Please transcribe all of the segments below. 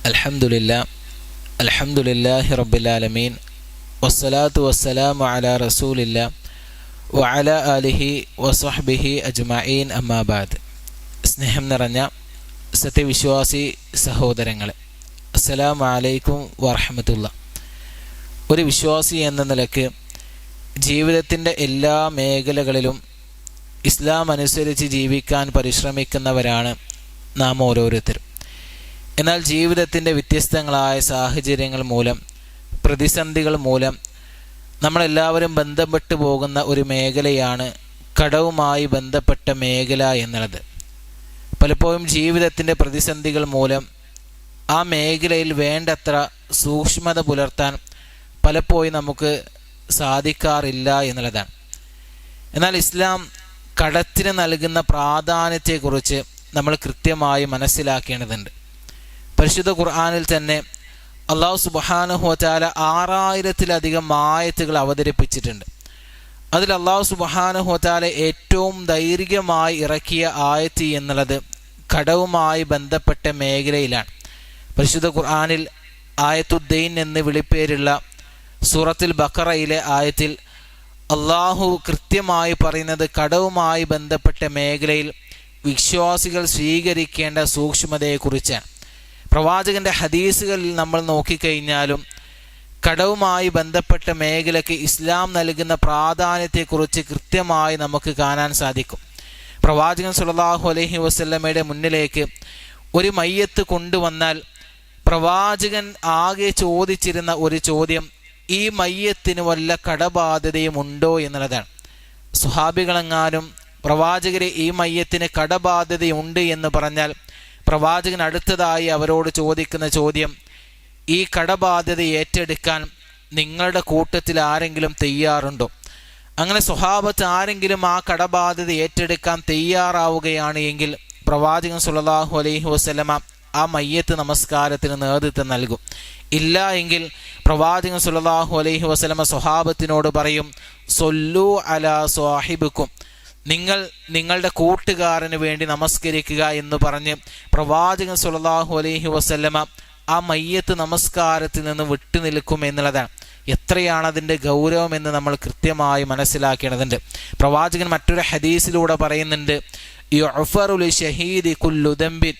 അൽഹംദുലില്ലാഹി റബ്ബിൽ ആലമീൻ വസ്സലാത്തു വസ്സലാമു അലാ റസൂലില്ലാ വഅലാ ആലിഹി വസ്വഹ്ബിഹി അജ്മഈൻ അമ്മാ ബഅദ്. സ്നേഹം നിറഞ്ഞ സത്യവിശ്വാസി സഹോദരങ്ങളെ, അസ്സലാമു അലൈക്കും വറഹ്മത്തുള്ളാഹി. ഒരു വിശ്വാസി എന്ന നിലയ്ക്ക് ജീവിതത്തിൻ്റെ എല്ലാ മേഖലകളിലും ഇസ്ലാം അനുസരിച്ച് ജീവിക്കാൻ പരിശ്രമിക്കുന്നവരാണ് നാം ഓരോരുത്തരും. എന്നാൽ ജീവിതത്തിൻ്റെ വ്യത്യസ്തങ്ങളായ സാഹചര്യങ്ങൾ മൂലം, പ്രതിസന്ധികൾ മൂലം നമ്മളെല്ലാവരും ബന്ധപ്പെട്ടു പോകുന്ന ഒരു മേഖലയാണ് കടവുമായി ബന്ധപ്പെട്ട മേഖല എന്നുള്ളത്. പലപ്പോഴും ജീവിതത്തിൻ്റെ പ്രതിസന്ധികൾ മൂലം ആ മേഖലയിൽ വേണ്ടത്ര സൂക്ഷ്മത പുലർത്താൻ പലപ്പോഴും നമുക്ക് സാധിക്കാറില്ല എന്നുള്ളതാണ്. എന്നാൽ ഇസ്ലാം കടത്തിന് നൽകുന്ന പ്രാധാന്യത്തെക്കുറിച്ച് നമ്മൾ കൃത്യമായി മനസ്സിലാക്കേണ്ടതുണ്ട്. പരിശുദ്ധ ഖുർആനിൽ തന്നെ അല്ലാഹു സുബ്ഹാനഹു വ തആല 6000-ലധികം ആയത്തുകൾ അവതരിപ്പിച്ചിട്ടുണ്ട്. അതിൽ അല്ലാഹു സുബ്ഹാനഹു വ തആല ഏറ്റവും ദൈർഘ്യമായി ഇറക്കിയ ആയത്ത് എന്നുള്ളത് കടവുമായി ബന്ധപ്പെട്ട മേഖലയിലാണ്. പരിശുദ്ധ ഖുർആനിൽ ആയത്തുദ്ദൈൻ എന്ന് വിളിപ്പേരുള്ള സൂറത്തുൽ ബഖറയിലെ ആയത്തിൽ അള്ളാഹു കൃത്യമായി പറയുന്നത് കടവുമായി ബന്ധപ്പെട്ട മേഖലയിൽ വിശ്വാസികൾ സ്വീകരിക്കേണ്ട സൂക്ഷ്മതയെക്കുറിച്ചാണ്. പ്രവാചകന്റെ ഹദീസുകളിൽ നമ്മൾ നോക്കിക്കഴിഞ്ഞാലും കടവുമായി ബന്ധപ്പെട്ട മേഖലയ്ക്ക് ഇസ്ലാം നൽകുന്ന പ്രാധാന്യത്തെക്കുറിച്ച് കൃത്യമായി നമുക്ക് കാണാൻ സാധിക്കും. പ്രവാചകൻ സ്വല്ലല്ലാഹു അലൈഹി വസല്ലമയുടെ മുന്നിലേക്ക് ഒരു മയ്യത്ത് കൊണ്ടുവന്നാൽ പ്രവാചകൻ ആകെ ചോദിച്ചിരുന്ന ഒരു ചോദ്യം, ഈ മയ്യത്തിന് വല്ല കടബാധ്യതയും ഉണ്ടോ എന്നുള്ളതാണ്. സ്വഹാബികളെങ്ങാനും പ്രവാചകരെ ഈ മയ്യത്തിന് കടബാധ്യതയുണ്ട് എന്ന് പറഞ്ഞാൽ പ്രവാചകൻ അടുത്തതായി അവരോട് ചോദിക്കുന്ന ചോദ്യം, ഈ കടബാധ്യത ഏറ്റെടുക്കാൻ നിങ്ങളുടെ കൂട്ടത്തിൽ ആരെങ്കിലും തയ്യാറുണ്ടോ? അങ്ങനെ സ്വഹാബത്ത് ആരെങ്കിലും ആ കടബാധ്യത ഏറ്റെടുക്കാൻ തയ്യാറാവുകയാണ് എങ്കിൽ പ്രവാചകൻ സ്വല്ലല്ലാഹു അലൈഹി വസല്ലമ ആ മയ്യത്ത് നമസ്കാരത്തിന് നേതൃത്വം നൽകും. ഇല്ല എങ്കിൽ പ്രവാചകൻ സ്വല്ലല്ലാഹു അലൈഹി വസല്ലമ സ്വഹാബത്തിനോട് പറയും, സൊല്ലു അലാ സ്വാഹിബിക്കും, നിങ്ങൾ നിങ്ങളുടെ കൂട്ടുകാരന് വേണ്ടി നമസ്കരിക്കുക എന്ന് പറഞ്ഞ് പ്രവാചകൻ സ്വല്ലല്ലാഹു അലൈഹി വസല്ലമ ആ മയ്യത്ത് നമസ്കാരത്തിൽ നിന്ന് വിട്ടു നിൽക്കും എന്നുള്ളതാണ്. എത്രയാണ് അതിൻ്റെ ഗൗരവം എന്ന് നമ്മൾ കൃത്യമായി മനസ്സിലാക്കേണ്ടതുണ്ട്. പ്രവാചകൻ മറ്റൊരു ഹദീസിലൂടെ പറയുന്നുണ്ട്, യുഅ്ഫറു ലിശഹീദി കുല്ലു ദംബിൻ,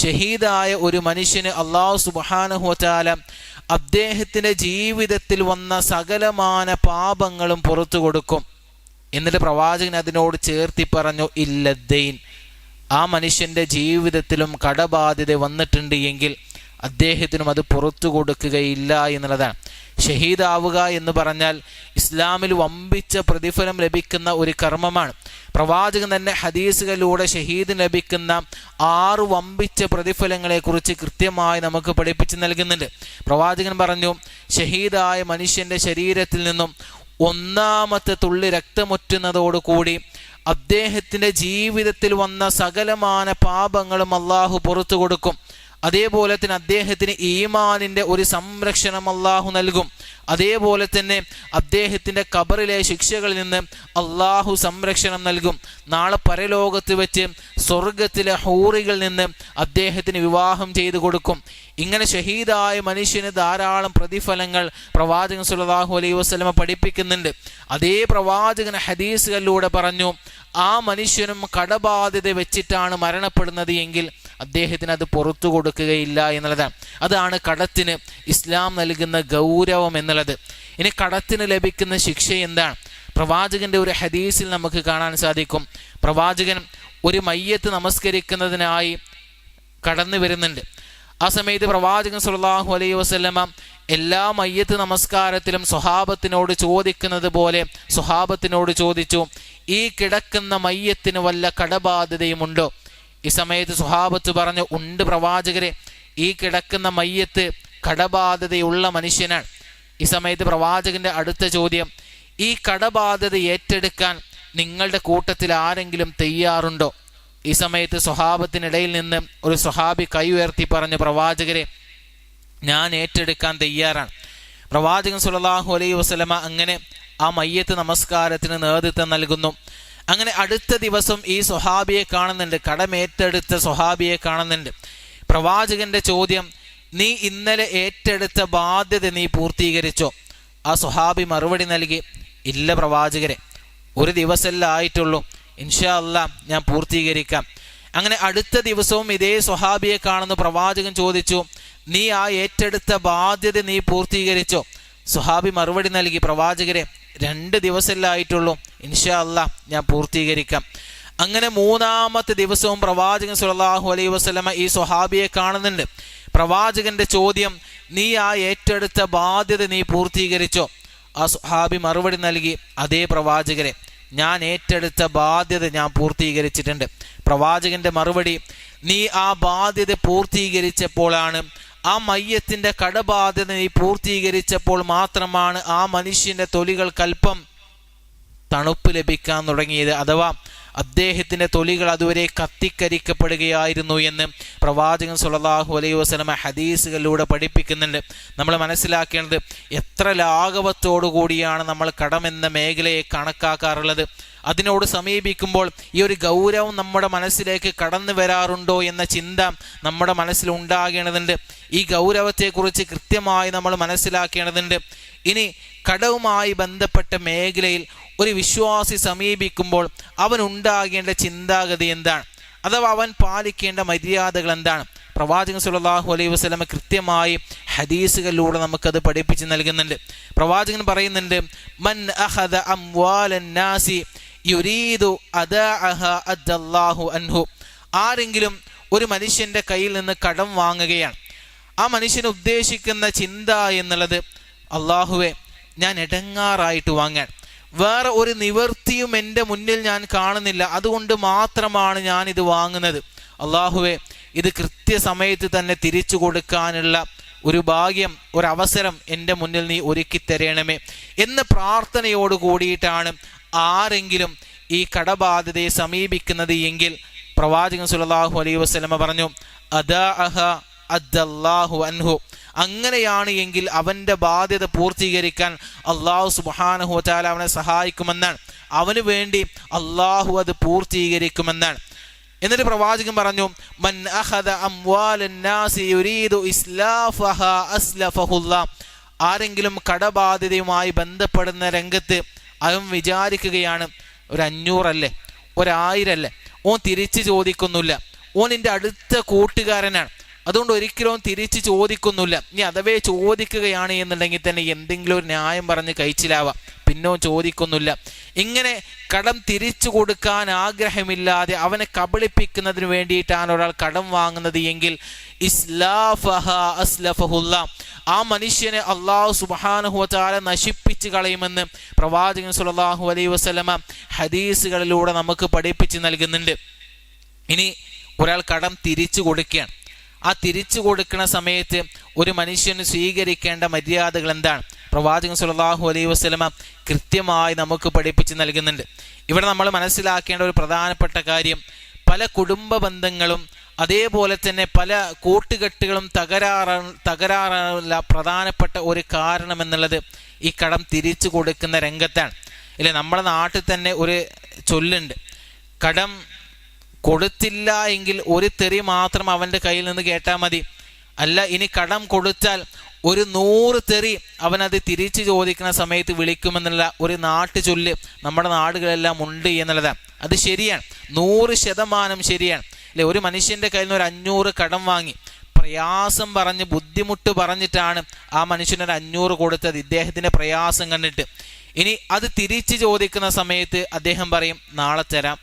ഷഹീദായ ഒരു മനുഷ്യന് അല്ലാഹു സുബ്ഹാനഹു വ തആല അദ്ദേഹത്തിൻ്റെ ജീവിതത്തിൽ വന്ന സകലമാന പാപങ്ങളും പുറത്തു കൊടുക്കും. എന്നിട്ട് പ്രവാചകൻ അതിനോട് ചേർത്തി പറഞ്ഞു, ഇല്ലദ്ദൈൻ, ആ മനുഷ്യൻ്റെ ജീവിതത്തിലും കടബാധ്യത വന്നിട്ടുണ്ട് എങ്കിൽ അദ്ദേഹത്തിനും അത് പുറത്തു കൊടുക്കുകയില്ല എന്നുള്ളതാണ്. ഷഹീദാവുക എന്ന് പറഞ്ഞാൽ ഇസ്ലാമിൽ വമ്പിച്ച പ്രതിഫലം ലഭിക്കുന്ന ഒരു കർമ്മമാണ്. പ്രവാചകൻ തന്നെ ഹദീസുകളിലൂടെ ഷഹീദിന് ലഭിക്കുന്ന 6 വമ്പിച്ച പ്രതിഫലങ്ങളെക്കുറിച്ച് കൃത്യമായി നമുക്ക് പഠിപ്പിച്ച് നൽകുന്നുണ്ട്. പ്രവാചകൻ പറഞ്ഞു, ഷഹീദായ മനുഷ്യൻ്റെ ശരീരത്തിൽ നിന്നും 1 തുള്ളി രക്തമൊറ്റുന്നതോടുകൂടി അദ്ദേഹത്തിൻ്റെ ജീവിതത്തിൽ വന്ന സകലമാന പാപങ്ങളും അള്ളാഹു പുറത്തു കൊടുക്കും. അതേപോലെ തന്നെ അദ്ദേഹത്തിന് ഈമാനിൻ്റെ ഒരു സംരക്ഷണം അള്ളാഹു നൽകും. അതേപോലെ തന്നെ അദ്ദേഹത്തിൻ്റെ ഖബറിലെ ശിക്ഷകളിൽ നിന്ന് അള്ളാഹു സംരക്ഷണം നൽകും. നാളെ പരലോകത്ത് വെച്ച് സ്വർഗത്തിലെ ഹൂറികളിൽ നിന്ന് അദ്ദേഹത്തിന് വിവാഹം ചെയ്തു കൊടുക്കും. ഇങ്ങനെ ഷഹീദായ മനുഷ്യന് ധാരാളം പ്രതിഫലങ്ങൾ പ്രവാചകൻ സ്വല്ലല്ലാഹു അലൈഹി വസല്ലമ പഠിപ്പിക്കുന്നുണ്ട്. അതേ പ്രവാചകൻ ഹദീസുകളിലൂടെ പറഞ്ഞു, ആ മനുഷ്യനും കടബാധ്യത വെച്ചിട്ടാണ് മരണപ്പെടുന്നത് എങ്കിൽ അദ്ദേഹത്തിന് അത് പുറത്തു കൊടുക്കുകയില്ല എന്നുള്ളതാണ്. അതാണ് കടത്തിന് ഇസ്ലാം നൽകുന്ന ഗൗരവം എന്നുള്ളത്. ഇനി കടത്തിന് ലഭിക്കുന്ന ശിക്ഷ എന്താണ്? പ്രവാചകന്റെ ഒരു ഹദീസിൽ നമുക്ക് കാണാൻ സാധിക്കും. പ്രവാചകൻ ഒരു മയ്യത്ത് നമസ്കരിക്കുന്നതിനായി കടന്നു വരുന്നുണ്ട്. ആ സമയത്ത് പ്രവാചകൻ സ്വല്ലല്ലാഹു അലൈഹി വസല്ലമ എല്ലാ മയ്യത്ത് നമസ്കാരത്തിലും സ്വഹാബത്തിനോട് ചോദിക്കുന്നത് പോലെ സ്വഹാബത്തിനോട് ചോദിച്ചു, ഈ കിടക്കുന്ന മയ്യത്തിന് വല്ല കടബാധ്യതയുമുണ്ടോ? ഈ സമയത്ത് സ്വഹാബത്ത് പറഞ്ഞു, ഉണ്ട് പ്രവാചകരെ, ഈ കിടക്കുന്ന മയ്യത്ത് കടബാധ്യതയുള്ള മനുഷ്യനാണ്. ഈ സമയത്ത് പ്രവാചകന്റെ അടുത്ത ചോദ്യം, ഈ കടബാധ്യത ഏറ്റെടുക്കാൻ നിങ്ങളുടെ കൂട്ടത്തിൽ ആരെങ്കിലും തയ്യാറുണ്ടോ? ഈ സമയത്ത് സ്വഹാബത്തിനിടയിൽ നിന്ന് ഒരു സ്വഹാബി കൈ ഉയർത്തി പറഞ്ഞു, പ്രവാചകരെ, ഞാൻ ഏറ്റെടുക്കാൻ തയ്യാറാണ്. പ്രവാചകൻ സ്വല്ലല്ലാഹു അലൈഹി വസല്ലമ അങ്ങനെ ആ മയ്യത്ത് നമസ്കാരത്തിന് നേതൃത്വം നൽകുന്നു. അങ്ങനെ അടുത്ത ദിവസം ഈ സ്വഹാബിയെ കാണുന്നുണ്ട്, കടമേറ്റെടുത്ത സ്വഹാബിയെ കാണുന്നുണ്ട്. പ്രവാചകന്റെ ചോദ്യം, നീ ഇന്നലെ ഏറ്റെടുത്ത ബാധ്യത നീ പൂർത്തീകരിച്ചോ? ആ സ്വഹാബി മറുപടി നൽകി, ഇല്ല പ്രവാചകരെ, ഒരു ദിവസമല്ല ആയിട്ടുള്ളൂ, ഇൻഷാ അല്ലാ ഞാൻ പൂർത്തീകരിക്കാം. അങ്ങനെ അടുത്ത ദിവസവും ഇതേ സ്വഹാബിയെ കാണുന്ന പ്രവാചകൻ ചോദിച്ചു, നീ ആ ഏറ്റെടുത്ത ബാധ്യത നീ പൂർത്തീകരിച്ചോ? സ്വഹാബി മറുപടി നൽകി, പ്രവാചകരെ 2 ദിവസമല്ല ആയിട്ടുള്ളൂ, ഇൻഷാ അല്ലാ ഞാൻ പൂർത്തീകരിക്കാം. അങ്ങനെ 3-ാമത്തെ ദിവസവും പ്രവാചകൻ സ്വല്ലല്ലാഹു അലൈഹി വസല്ലമ ഈ സ്വഹാബിയെ കാണുന്നുണ്ട്. പ്രവാചകന്റെ ചോദ്യം, നീ ആ ഏറ്റെടുത്ത ബാധ്യത നീ പൂർത്തീകരിച്ചോ? ആ സ്വഹാബി മറുപടി നൽകി, അതേ പ്രവാചകരെ, ഞാൻ ഏറ്റെടുത്ത ബാധ്യത ഞാൻ പൂർത്തീകരിച്ചിട്ടുണ്ട്. പ്രവാചകന്റെ മറുപടി, നീ ആ ബാധ്യത പൂർത്തീകരിച്ചപ്പോഴാണ്, ആ മയ്യത്തിന്റെ കടബാധ്യത നീ പൂർത്തീകരിച്ചപ്പോൾ മാത്രമാണ് ആ മനുഷ്യന്റെ തൊലികൾക്കല്പം തണുപ്പ് ലഭിക്കാൻ തുടങ്ങിയത്. അഥവാ അദ്ദേഹത്തിന്റെ തൊലികൾ അതുവരെ കത്തിക്കരിക്കപ്പെടുകയായിരുന്നു എന്ന് പ്രവാചകൻ സ്വല്ലല്ലാഹു അലൈഹി വസല്ലമ ഹദീസുകളിലൂടെ പഠിപ്പിക്കുന്നുണ്ട്. നമ്മൾ മനസ്സിലാക്കേണ്ടത്, എത്ര ലാഘവത്തോടു കൂടിയാണ് നമ്മൾ കടമെന്ന മേഖലയെ കണക്കാക്കാറുള്ളത്. അതിനോട് സമീപിക്കുമ്പോൾ ഈ ഒരു ഗൗരവം നമ്മുടെ മനസ്സിലേക്ക് കടന്നു വരാറുണ്ടോ എന്ന ചിന്ത നമ്മുടെ മനസ്സിൽ ഉണ്ടാകേണ്ടതുണ്ട്. ഈ ഗൗരവത്തെക്കുറിച്ച് കൃത്യമായി നമ്മൾ മനസ്സിലാക്കേണ്ടതുണ്ട്. ഇനി കടവുമായി ബന്ധപ്പെട്ട മേഖലയിൽ ഒരു വിശ്വാസി സമീപിക്കുമ്പോൾ അവൻ ഉണ്ടാകേണ്ട ചിന്താഗതി എന്താണ്, അഥവാ അവൻ പാലിക്കേണ്ട മര്യാദകൾ എന്താണ്? പ്രവാചകൻ സ്വല്ലല്ലാഹു അലൈഹി വസല്ലം കൃത്യമായി ഹദീസുകളിലൂടെ നമുക്കത് പഠിപ്പിച്ച് നൽകുന്നുണ്ട്. പ്രവാചകൻ പറയുന്നുണ്ട്, മൻ അഖദ അംവാലൻ നാസി യുരീദു അദഅഹ അദല്ലാഹു അൻഹു. ആരെങ്കിലും ഒരു മനുഷ്യന്റെ കയ്യിൽ നിന്ന് കടം വാങ്ങുകയാണ്, ആ മനുഷ്യൻ ഉദ്ദേശിക്കുന്ന ചിന്ത എന്നുള്ളത്, അള്ളാഹുവെ ഞാൻ ഇടങ്ങാറായിട്ട് വാങ്ങാൻ, വേറെ ഒരു നിവൃത്തിയും എൻ്റെ മുന്നിൽ ഞാൻ കാണുന്നില്ല, അതുകൊണ്ട് മാത്രമാണ് ഞാൻ ഇത് വാങ്ങുന്നത്. അള്ളാഹുവെ ഇത് കൃത്യസമയത്ത് തന്നെ തിരിച്ചു കൊടുക്കാനുള്ള ഒരു ഭാഗ്യം, ഒരവസരം എൻ്റെ മുന്നിൽ നീ ഒരുക്കി തരണമേ എന്ന പ്രാർത്ഥനയോട് കൂടിയിട്ടാണ് ആരെങ്കിലും ഈ കടബാധ്യതയെ സമീപിക്കുന്നത് എങ്കിൽ പ്രവാചകൻ സ്വല്ലല്ലാഹു അലൈഹി വസല്ലമ പറഞ്ഞു, അദഅഹ അദ്ദല്ലാഹു അൻഹു. അങ്ങനെയാണ് എങ്കിൽ അവൻ്റെ ബാധ്യത പൂർത്തീകരിക്കാൻ അള്ളാഹു സുബ്ഹാനഹു വ തആല അവനെ സഹായിക്കുമെന്നാണ്, അവന് വേണ്ടി അള്ളാഹു അത് പൂർത്തീകരിക്കുമെന്നാണ്. എന്നിട്ട് പ്രവാചകൻ പറഞ്ഞു, മൻ അഖദ അംവാലൻ നാസി യുരീദു ഇസ്ലാഫഹ അസ്ലഫഹുല്ലാഹ്. ആരെങ്കിലും കടബാധ്യതയുമായി ബന്ധപ്പെടുന്ന രംഗത്ത് അവൻ വിചാരിക്കുകയാണ്, ഒരു 500 അല്ലേ, 1000 അല്ലേ, ഓൻ തിരിച്ച് ചോദിക്കുന്നില്ല, ഓൻ എൻ്റെ അടുത്ത കൂട്ടുകാരനാണ്, അതുകൊണ്ട് ഒരിക്കലും തിരിച്ച് ചോദിക്കുന്നില്ല. ഇനി അഥവേ ചോദിക്കുകയാണ് എന്നുണ്ടെങ്കിൽ തന്നെ എന്തെങ്കിലും ഒരു ന്യായം പറഞ്ഞ് കഴിച്ചിലാവാം, പിന്നോ ചോദിക്കുന്നില്ല. ഇങ്ങനെ കടം തിരിച്ചു കൊടുക്കാൻ ആഗ്രഹമില്ലാതെ അവനെ കബളിപ്പിക്കുന്നതിന് വേണ്ടിയിട്ടാണ് ഒരാൾ കടം വാങ്ങുന്നത് എങ്കിൽ ഇസ്ലാഫഹ അസ്ലഫഹുല്ലാഹ്, ആ മനുഷ്യനെ അള്ളാഹു സുബ്ഹാനഹു വ തആല നശിപ്പിച്ച് കളയുമെന്ന് പ്രവാചകൻ സ്വല്ലല്ലാഹു അലൈഹി വസല്ലമ ഹദീസുകളിലൂടെ നമുക്ക് പഠിപ്പിച്ച് നൽകുന്നുണ്ട്. ഇനി ഒരാൾ കടം തിരിച്ചു കൊടുക്കുകയാണ്, ആ തിരിച്ചു കൊടുക്കുന്ന സമയത്ത് ഒരു മനുഷ്യന് സ്വീകരിക്കേണ്ട മര്യാദകൾ എന്താണ്? പ്രവാചകൻ സ്വല്ലല്ലാഹു അലൈഹി വസല്ലമ കൃത്യമായി നമുക്ക് പഠിപ്പിച്ച് നൽകുന്നുണ്ട്. ഇവിടെ നമ്മൾ മനസ്സിലാക്കേണ്ട ഒരു പ്രധാനപ്പെട്ട കാര്യം, പല കുടുംബ ബന്ധങ്ങളും അതേപോലെ തന്നെ പല കൂട്ടുകെട്ടുകളും തകരാറുള്ള പ്രധാനപ്പെട്ട ഒരു കാരണം എന്നുള്ളത് ഈ കടം തിരിച്ചു കൊടുക്കുന്ന രംഗത്താണ്. ഇല്ലേ, നമ്മുടെ നാട്ടിൽ തന്നെ ഒരു ചൊല്ലുണ്ട്, കടം കൊടുത്തില്ല എങ്കിൽ ഒരു തെറി മാത്രം അവൻ്റെ കയ്യിൽ നിന്ന് കേട്ടാൽ മതി, അല്ല ഇനി കടം കൊടുത്താൽ 100 തെറി അവനത് തിരിച്ചു ചോദിക്കുന്ന സമയത്ത് വിളിക്കുമെന്നുള്ള ഒരു നാട്ടുചൊല്ല് നമ്മുടെ നാടുകളെല്ലാം ഉണ്ട് എന്നുള്ളതാണ്. അത് ശരിയാണ്, 100% ശരിയാണ്. അല്ലെ, ഒരു മനുഷ്യൻ്റെ കയ്യിൽ നിന്ന് ഒരു 500 കടം വാങ്ങി പ്രയാസം പറഞ്ഞ് ബുദ്ധിമുട്ട് പറഞ്ഞിട്ടാണ് ആ മനുഷ്യനൊരു 500 കൊടുത്തത്, ഇദ്ദേഹത്തിൻ്റെ പ്രയാസം കണ്ടിട്ട്. ഇനി അത് തിരിച്ചു ചോദിക്കുന്ന സമയത്ത് അദ്ദേഹം പറയും, നാളെ തരാം,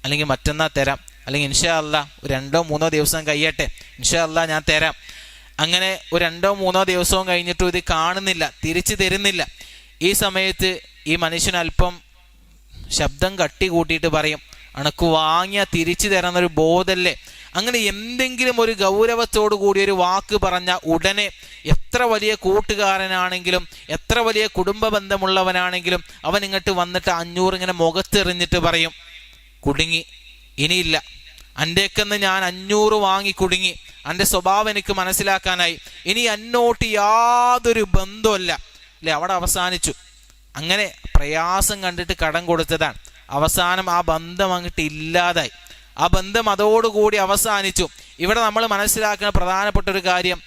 അല്ലെങ്കിൽ മറ്റന്നാൾ തരാം, അല്ലെങ്കിൽ ഇൻഷാ അല്ലാ 2-3 ദിവസം കഴിയട്ടെ, ഇൻഷാ അല്ലാ ഞാൻ തരാം. അങ്ങനെ ഒരു 2-3 ദിവസവും കഴിഞ്ഞിട്ടും ഇത് കാണുന്നില്ല, തിരിച്ചു തരുന്നില്ല. ഈ സമയത്ത് ഈ മനുഷ്യൻ അല്പം ശബ്ദം കട്ടി കൂട്ടിയിട്ട് പറയും, അണക്ക് വാങ്ങിയ തിരിച്ചു തരാന്നൊരു ബോധല്ലേ. അങ്ങനെ എന്തെങ്കിലും ഒരു ഗൗരവത്തോടു കൂടി ഒരു വാക്ക് പറഞ്ഞ ഉടനെ എത്ര വലിയ കൂട്ടുകാരനാണെങ്കിലും എത്ര വലിയ കുടുംബ ബന്ധമുള്ളവനാണെങ്കിലും അവൻ ഇങ്ങോട്ട് വന്നിട്ട് 500 ഇങ്ങനെ മുഖത്തെറിഞ്ഞിട്ട് പറയും, കുടുങ്ങി, ഇനിയില്ല, അൻ്റെക്കെന്ന് ഞാൻ 500 വാങ്ങി കുടുങ്ങി, എൻ്റെ സ്വഭാവം എനിക്ക് മനസ്സിലാക്കാനായി, ഇനി എന്നോട്ട് യാതൊരു ബന്ധമല്ല, അല്ലെ, അവിടെ അവസാനിച്ചു. അങ്ങനെ പ്രയാസം കണ്ടിട്ട് കടം കൊടുത്തതാണ്, അവസാനം ആ ബന്ധം അങ്ങോട്ട് ഇല്ലാതായി, ആ ബന്ധം അതോടുകൂടി അവസാനിച്ചു. ഇവിടെ നമ്മൾ മനസ്സിലാക്കുന്ന പ്രധാനപ്പെട്ട ഒരു കാര്യം,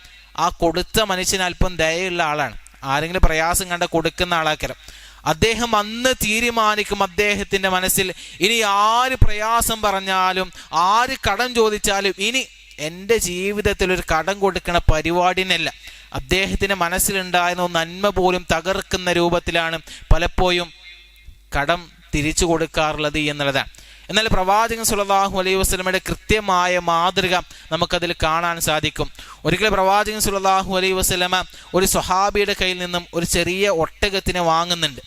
ആ കൊടുത്ത മനുഷ്യന് അല്പം ദയയുള്ള ആളാണ്. ആരെങ്കിലും പ്രയാസം കണ്ട കൊടുക്കുന്ന ആളാക്കരം. അദ്ദേഹം അന്ന് തീരുമാനിക്കും അദ്ദേഹത്തിൻ്റെ മനസ്സിൽ, ഇനി ആര് പ്രയാസം പറഞ്ഞാലും ആര് കടം ചോദിച്ചാലും ഇനി എൻ്റെ ജീവിതത്തിൽ ഒരു കടം കൊടുക്കണ പരിപാടിനല്ല. അദ്ദേഹത്തിൻ്റെ മനസ്സിലുണ്ടായിരുന്ന നന്മ പോലും തകർക്കുന്ന രൂപത്തിലാണ് പലപ്പോഴും കടം തിരിച്ചു കൊടുക്കാറുള്ളത് എന്നുള്ളതാണ്. എന്നാൽ പ്രവാചകൻ സല്ലല്ലാഹു അലൈഹി വസല്ലമയുടെ കൃത്യമായ മാതൃക നമുക്കതിൽ കാണാൻ സാധിക്കും. ഒരിക്കലും പ്രവാചകൻ സല്ലല്ലാഹു അലൈഹി വസല്ലമ ഒരു സ്വഹാബിയുടെ കയ്യിൽ നിന്നും ഒരു ചെറിയ ഒട്ടകത്തിനെ വാങ്ങുന്നുണ്ട്.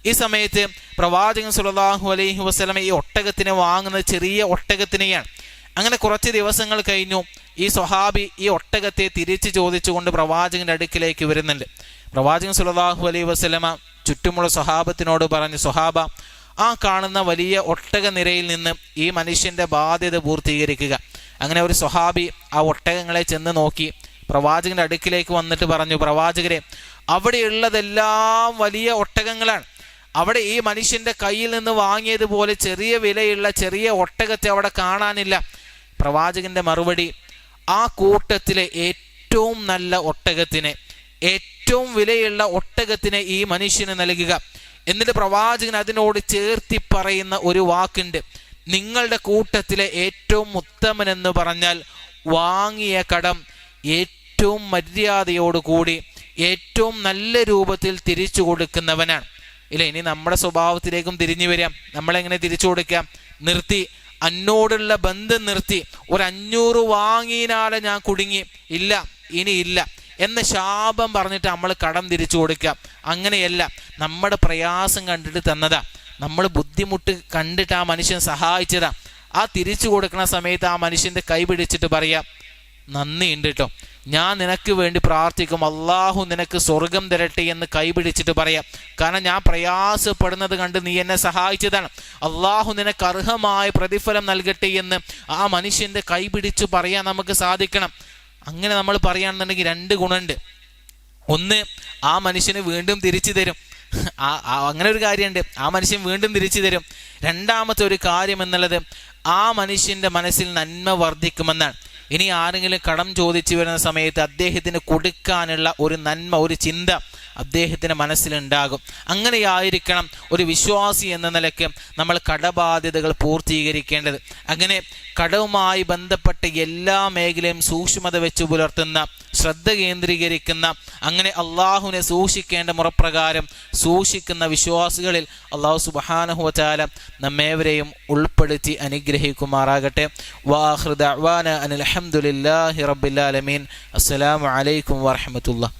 ഈ സമയത്ത് പ്രവാചകൻ സല്ലല്ലാഹു അലൈഹി വസല്ലമ ഈ ഒട്ടകത്തിനെ വാങ്ങുന്നത് ചെറിയ ഒട്ടകത്തിനെയാണ്. അങ്ങനെ കുറച്ച് ദിവസങ്ങൾ കഴിഞ്ഞു. ഈ സ്വഹാബി ഈ ഒട്ടകത്തെ തിരിച്ചു ചോദിച്ചുകൊണ്ട് പ്രവാചകന്റെ അടുക്കിലേക്ക് വരുന്നുണ്ട്. പ്രവാചകൻ സല്ലല്ലാഹു അലൈഹി വസല്ലമ ചുറ്റുമുള്ള സ്വഹാബത്തിനോട് പറഞ്ഞു, സ്വഹാബ, ആ കാണുന്ന വലിയ ഒട്ടക നിരയിൽ നിന്ന് ഈ മനുഷ്യന്റെ ബാധ്യത പൂർത്തീകരിക്കുക. അങ്ങനെ ഒരു സ്വഹാബി ആ ഒട്ടകങ്ങളെ ചെന്ന് നോക്കി പ്രവാചകന്റെ അടുക്കിലേക്ക് വന്നിട്ട് പറഞ്ഞു, പ്രവാചകരെ, അവിടെയുള്ളതെല്ലാം വലിയ ഒട്ടകങ്ങളാണ്. അവിടെ ഈ മനുഷ്യന്റെ കയ്യിൽ നിന്ന് വാങ്ങിയതുപോലെ ചെറിയ വിലയുള്ള ചെറിയ ഒട്ടകത്തെ അവിടെ കാണാനില്ല. പ്രവാചകന്റെ മറുപടി, ആ കൂട്ടത്തിലെ ഏറ്റവും നല്ല ഒട്ടകത്തിനെ, ഏറ്റവും വിലയുള്ള ഒട്ടകത്തിനെ ഈ മനുഷ്യന് നൽകുക. എന്നിട്ട് പ്രവാചകൻ അതിനോട് ചേർത്തി പറയുന്ന ഒരു വാക്കുണ്ട്, നിങ്ങളുടെ കൂട്ടത്തിലെ ഏറ്റവും ഉത്തമനെന്ന് പറഞ്ഞാൽ വാങ്ങിയ കടം ഏറ്റവും മര്യാദയോടുകൂടി ഏറ്റവും നല്ല രൂപത്തിൽ തിരിച്ചു കൊടുക്കുന്നവനാണ്. ഇല്ല, ഇനി നമ്മുടെ സ്വഭാവത്തിലേക്കും തിരിഞ്ഞു വരാം. നമ്മളെങ്ങനെ തിരിച്ചു കൊടുക്കാം? നിർത്തി, എന്നോടുള്ള ബന്ധം നിർത്തി, ഒരു 500 വാങ്ങിയാലെ ഞാൻ കുടുങ്ങി, ഇല്ല ഇനി ഇല്ല എന്ന ശാപം പറഞ്ഞിട്ട് നമ്മൾ കടം തിരിച്ചു കൊടുക്കാം. അങ്ങനെയല്ല, നമ്മുടെ പ്രയാസം കണ്ടിട്ട് തന്നതാ, നമ്മൾ ബുദ്ധിമുട്ട് കണ്ടിട്ട് ആ മനുഷ്യൻ സഹായിച്ചതാ. ആ തിരിച്ചു കൊടുക്കുന്ന സമയത്ത് ആ മനുഷ്യൻ്റെ കൈ പിടിച്ചിട്ട് പറയാം, നന്ദിയുണ്ട് കേട്ടോ, ഞാൻ നിനക്ക് വേണ്ടി പ്രാർത്ഥിക്കും, അള്ളാഹു നിനക്ക് സ്വർഗം തരട്ടെ എന്ന് കൈ പിടിച്ചിട്ട് പറയാം. കാരണം ഞാൻ പ്രയാസപ്പെടുന്നത് കണ്ട് നീ എന്നെ സഹായിച്ചതാണ്, അള്ളാഹു നിനക്ക് അർഹമായ പ്രതിഫലം നൽകട്ടെ എന്ന് ആ മനുഷ്യൻ്റെ കൈ പിടിച്ച് പറയാൻ നമുക്ക് സാധിക്കണം. അങ്ങനെ നമ്മൾ പറയുകയാണെന്നുണ്ടെങ്കിൽ 2 ഗുണമുണ്ട്. ഒന്ന്, ആ മനുഷ്യന് വീണ്ടും തിരിച്ചു തരും. അങ്ങനെ ഒരു കാര്യമുണ്ട്, ആ മനുഷ്യൻ വീണ്ടും തിരിച്ചു തരും. രണ്ടാമത്തെ ഒരു കാര്യം എന്നുള്ളത്, ആ മനുഷ്യൻ്റെ മനസ്സിൽ നന്മ വർദ്ധിക്കുമെന്നാണ്. ഇനി ആരെങ്കിലും കടം ചോദിച്ചു വരുന്ന സമയത്ത് അദ്ദേഹത്തിന് കൊടുക്കാനുള്ള ഒരു നന്മ, ഒരു ചിന്ത അദ്ദേഹത്തിൻ്റെ മനസ്സിലുണ്ടാകും. അങ്ങനെയായിരിക്കണം ഒരു വിശ്വാസി എന്ന നിലയ്ക്ക് നമ്മൾ കടബാധ്യതകൾ പൂർത്തീകരിക്കേണ്ടത്. അങ്ങനെ കടവുമായി ബന്ധപ്പെട്ട എല്ലാ മേഖലയും സൂക്ഷ്മത വെച്ച് പുലർത്തുന്ന, ശ്രദ്ധ കേന്ദ്രീകരിക്കുന്ന, അങ്ങനെ അള്ളാഹുവിനെ സൂക്ഷിക്കേണ്ട മുറപ്രകാരം സൂക്ഷിക്കുന്ന വിശ്വാസികളിൽ അള്ളാഹു സുബ്ഹാനഹു വ തആല നമ്മേവരെയും ഉൾപ്പെടുത്തി അനുഗ്രഹിക്കുമാറാകട്ടെ. വാഖിറു ദഅ്വാനാ അനിൽ ഹംദുലില്ലാഹി റബ്ബിൽ ആലമീൻ. അസ്സലാമു അലൈക്കും വറഹ്മത്തുള്ളാഹി.